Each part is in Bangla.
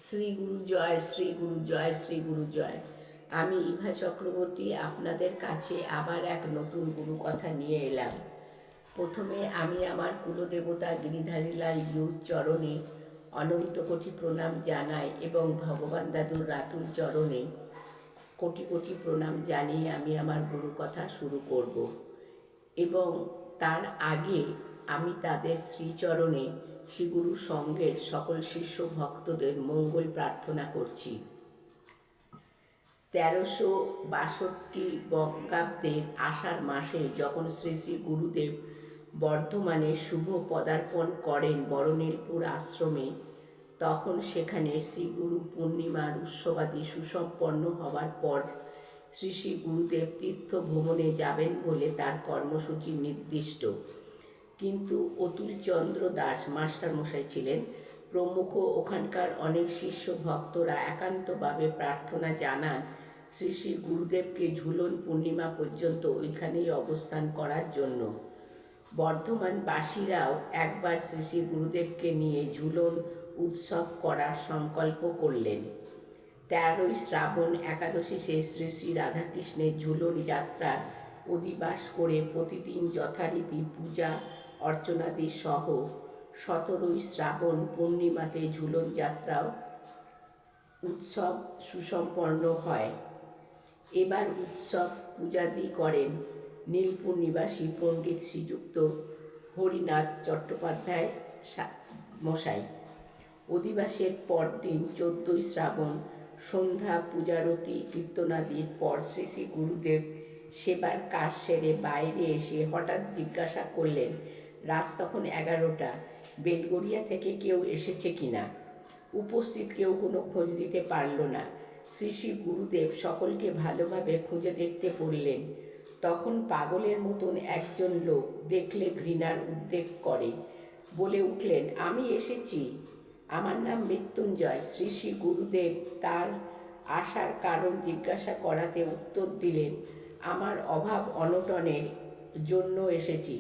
শ্রী গুরু জয়, শ্রী গুরু জয়, শ্রী গুরু জয়। আমি ইভা চক্রবর্তী আপনাদের কাছে আবার এক নতুন গুরু কথা নিয়ে এলাম। প্রথমে আমি আমার কুলদেবতা গিরিধারীলাল জিউর চরণে অনন্ত কোটি প্রণাম জানাই এবং ভগবান দাদুর রাতুল চরণে কোটি কোটি প্রণাম জানিয়ে আমি আমার গুরু কথা শুরু করব। এবং তার আগে আমি তাদের শ্রীচরণে শ্রীগুরু সঙ্গের সকল শিষ্য ভক্তদের মঙ্গল প্রার্থনা করছি। 1362 বঙ্গাব্দের আষাঢ় মাসে যখন শ্রী শ্রী গুরুদেব বর্ধমানে শুভ পদার্পণ করেন বরনীলপুর আশ্রমে, তখন সেখানে শ্রীগুরু পূর্ণিমার উৎসবাদি সুসম্পন্ন হওয়ার পর শ্রী শ্রী গুরুদেব তীর্থ ভ্রমণে যাবেন বলে তার কর্মসূচি নির্দিষ্ট। কিন্তু অতুলচন্দ্র দাস মাস্টারমশাই ছিলেন প্রমুখ ওখানকার অনেক শিষ্য ভক্তরা একান্তভাবে প্রার্থনা জানান শ্রী শ্রী গুরুদেবকে ঝুলন পূর্ণিমা পর্যন্ত ওইখানেই অবস্থান করার জন্য। বর্ধমানবাসীরাও একবার শ্রী শ্রী গুরুদেবকে নিয়ে ঝুলন উৎসব করার সংকল্প করলেন। 13ই শ্রাবণ একাদশী শ্রী শ্রী রাধাকৃষ্ণের ঝুলন যাত্রার অধিবাস করে প্রতিদিন যথারীতি পূজা অর্চনাদি সহ 17ই শ্রাবণ পূর্ণিমাতে ঝুলন যাত্রাও উৎসব সুসম্পন্ন হয়। এবার উৎসব পূজাদি করেন নীলপুর নিবাসী পণ্ডিত শ্রীযুক্ত হরিনাথ চট্টোপাধ্যায় মশাই। অধিবাসের পরদিন 14ই শ্রাবণ সন্ধ্যা পূজারতি কীর্তনাদির পর শ্রী শ্রী গুরুদেব সেবার কাজ সেরে বাইরে এসে হঠাৎ জিজ্ঞাসা করলেন, রাত তখন 11টা, বেলগড়িয়া থেকে কেউ এসেছে কিনা। উপস্থিত কেউ কোনো খোঁজ দিতে পারল না। শ্রী শ্রী গুরুদেব সকলকে ভালোভাবে খুঁজে দেখতে বললেন। তখন পাগলের মতন একজন লোক দেখলে ঘৃণার উদ্রেক করে বলে উঠলেন, আমি এসেছি, আমার নাম মৃত্যুঞ্জয়। শ্রী শ্রী গুরুদেব তার আসার কারণ জিজ্ঞাসা করাতে উত্তর দিলেন, আমার অভাব অনটনের জন্য এসেছি।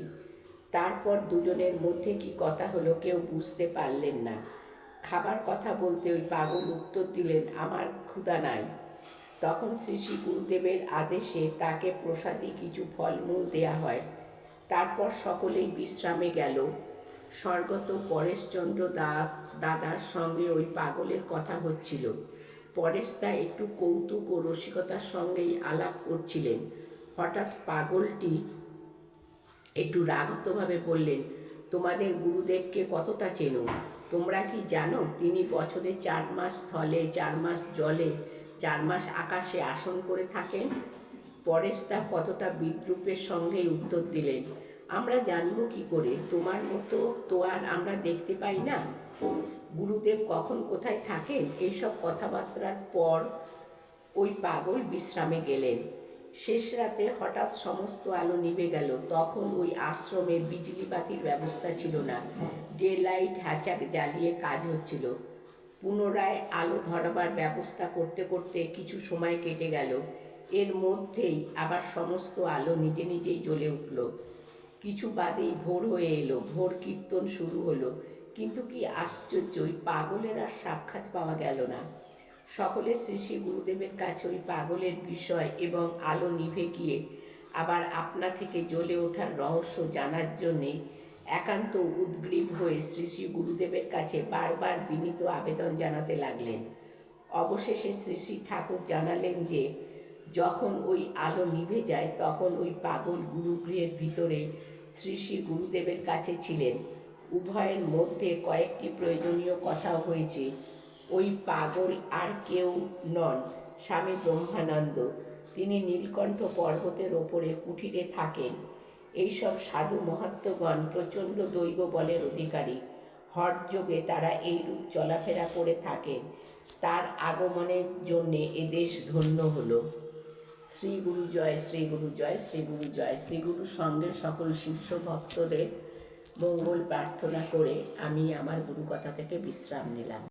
তারপর দুজনের মধ্যে কি কথা হলো কেউ বুঝতে পারলেন না। খাবার কথা বলতে ওই পাগল উত্তর দিলেন, আমার ক্ষুধা নাই। তখন শ্রী শ্রী গুরুদেবের আদেশে তাকে প্রসাদী কিছু ফলমূল দেয়া হয়। তারপর সকলেই বিশ্রামে গেল। স্বর্গত পরেশচন্দ্র দাদার সঙ্গে ওই পাগলের কথা হচ্ছিল। পরেশদা একটু কৌতুক ও রসিকতার সঙ্গেই আলাপ করছিলেন। হঠাৎ পাগলটি একটু রাগতভাবে বললেন, তোমাদের গুরুদেবকে কতটা চেনো? তোমরা কি জানো তিনি বছরে 4 মাস স্থলে, 4 মাস জলে, 4 মাস আকাশে আসন করে থাকেন? পরেশদা কতটা বিদ্রূপের সঙ্গেই উত্তর দিলেন, আমরা জানব কি করে? তোমার মতো তো আর আমরা দেখতে পাই না। গুরুদেব কখন কোথায় থাকেন? এইসব কথাবার্তার পর ওই পাগল বিশ্রামে গেলেন। শেষ রাতে হঠাৎ সমস্ত আলো নিভে গেল। তখন ওই আশ্রমে বিজলি বাতির ব্যবস্থা ছিল না। ডে লাইট হ্যাচাক জ্বালিয়ে কাজ হচ্ছিল। পুনরায় আলো ধরাবার ব্যবস্থা করতে করতে কিছু সময় কেটে গেল। এর মধ্যেই আবার সমস্ত আলো নিজে নিজেই জ্বলে উঠল। কিছু বাদেই ভোর হয়ে এলো। ভোর কীর্তন শুরু হলো। কিন্তু কি আশ্চর্য, ওই পাগলের আর সাক্ষাৎ পাওয়া গেল না। সকলে শ্রী শ্রী গুরুদেবের কাছে ওই পাগলের বিষয় এবং আলো নিভে গিয়ে আবার আপনা থেকে জ্বলে ওঠার রহস্য জানার জন্যে একান্ত উদ্গ্রীব হয়ে শ্রী শ্রী গুরুদেবের কাছে বারবার বিনীত আবেদন জানাতে লাগলেন। অবশেষে শ্রী শ্রী ঠাকুর জানালেন যে যখন ওই আলো নিভে যায় তখন ওই পাগল গুরুগৃহের ভিতরে শ্রী শ্রী গুরুদেবের কাছে ছিলেন। উভয়ের মধ্যে কয়েকটি প্রয়োজনীয় কথাও হয়েছে। ওই পাগল আর কেউ নন, স্বামী ব্রহ্মানন্দ। তিনি নীলকণ্ঠ পর্বতের ওপরে কুঠিরে থাকেন। এইসব সাধু মহাত্মগণ প্রচণ্ড দৈব বলের অধিকারী। হঠযোগে তারা এইরূপ চলাফেরা করে থাকেন। তার আগমনের জন্যে এদেশ ধন্য হল। শ্রী গুরু জয়, শ্রী গুরু জয়, শ্রী গুরু জয়। শ্রীগুরুর সঙ্গে সকল শিষ্য ভক্তদের মঙ্গল প্রার্থনা করে আমি আমার গুরু কথা থেকে বিশ্রাম নিলাম।